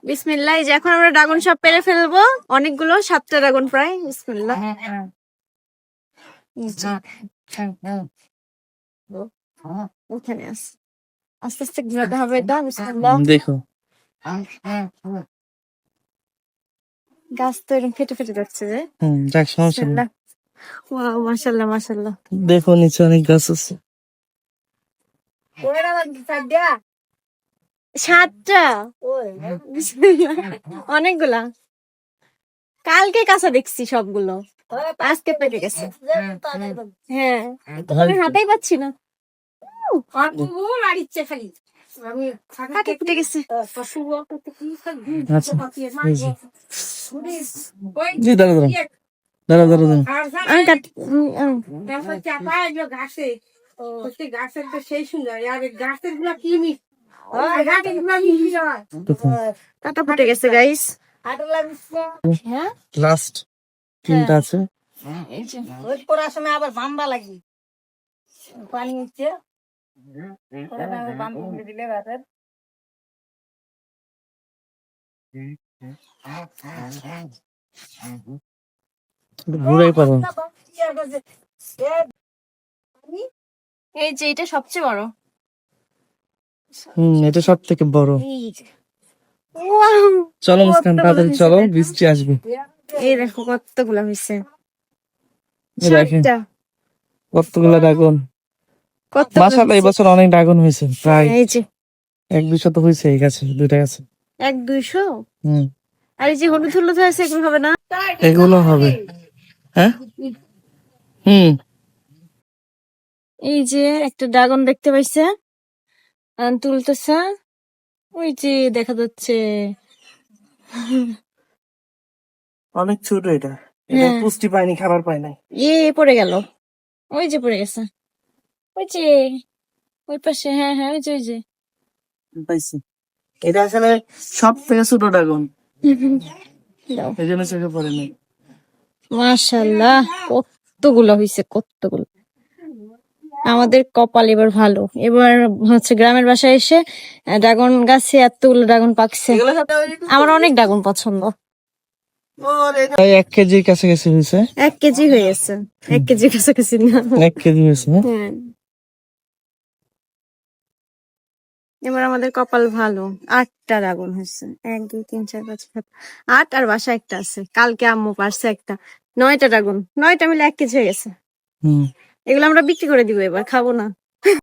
বিসমিল্লাহ। এই যে এখন আমরা ড্রাগন সব পেরে ফেলবো, অনেকগুলো, 7টা ড্রাগন প্রায়। বিসমিল্লাহ। ওখানে আছে, আস্তে আস্তে ঘোরাতে হবে এটা। বিসমিল্লাহ। দেখো গাছ তো এরকম ফেটে ফেটে যাচ্ছে যে। যাক সমস্যা নেই। বিসমিল্লাহ। ওয়াও, মাশাআল্লাহ মাশাআল্লাহ। দেখো নিচে অনেক গাছ আছে। 7টা, বিসমিল্লাহ। অনেকগুলা। কালকে কাঁচা দেখছি সবগুলো, আজকে পেকে গেছে। হ্যাঁ, আমি হাতেই পাচ্ছি না। কাটে ফুটে গেছে। আচ্ছা জি দাঁড়া দাঁড়া দাঁড়া দাঁড়া দাঁড়া। আমি কাট গাছের তো সেই সুন্দর, আর গাছের গুলা কি মিষ্টি। কাটা ফুটে গেছে গাইস। হ্যাঁ লাস্ট তিনটা আছে। রোজ পড়ার সময় আবার বাম্বা লাগি পানি হচ্ছে দিলে গাছের ঘুরাই পারো। এই যে এটা সবচেয়ে বড়। এটা সব থেকে বড়। এই যে ওয়াও, চলো মুস্কান তাড়াতাড়ি চলো, দেখো। বৃষ্টি আসবে। এই দেখো কতগুলো হয়েছে। এই দেখেন 7টা। কতগুলো ড্রাগন। কতগুলো মাশাআল্লাহ এই হয়েছে। বছর অনেক ড্রাগন হয়েছে, প্রায় এই যে 1-200 তো হয়েছে এই গাছে, 2টা গাছে। 1-200। হুম আর এই যে হলুদ হলুদ হয়েছে, এগুলো হবে না? এগুলো হবে। হ্যাঁ এই যে একটা ড্রাগন দেখতে পাইছে, তুলতেছে। ওই যে দেখা যাচ্ছে। অনেক ছোট এটা, হ্যাঁ। পুষ্টি পায়নি, খাবার পায় নাই। পড়ে গেল, ওই যে পড়ে গেছে, ওই যে ওই পাশে। হ্যাঁ হ্যাঁ, ওই যে ওই যে। পাইছি। এটা আসলে সব থেকে ছোট ড্রাগন, দাও। এই জন্য চোখে পড়ে নাই। মাশাআল্লাহ, কতগুলো হয়েছে, কতগুলো। আমাদের কপাল এবার ভালো, এবার হচ্ছে গ্রামের বাসায় এসে ড্রাগন গাছে এতগুলো ড্রাগন পাকছে। আমার অনেক ড্রাগন পছন্দ। প্রায় 1 কেজির কাছাকাছি হয়েছে। 1 কেজি হয়ে গেছে। 1 কেজির কাছাকাছি না। 1 কেজি হয়েছে। হ্যাঁ, এবার আমাদের কপাল ভালো, 8টা ড্রাগন হয়েছে। 1 2 3 4 5 6 8, আর বাসা একটা আছে, কালকে আম্মু পারছে একটা। 9টা ড্রাগন, 9টা মিলে 1 কেজি হয়ে গেছে। এগুলো আমরা বিক্রি করে দিব, এবার খাবো না।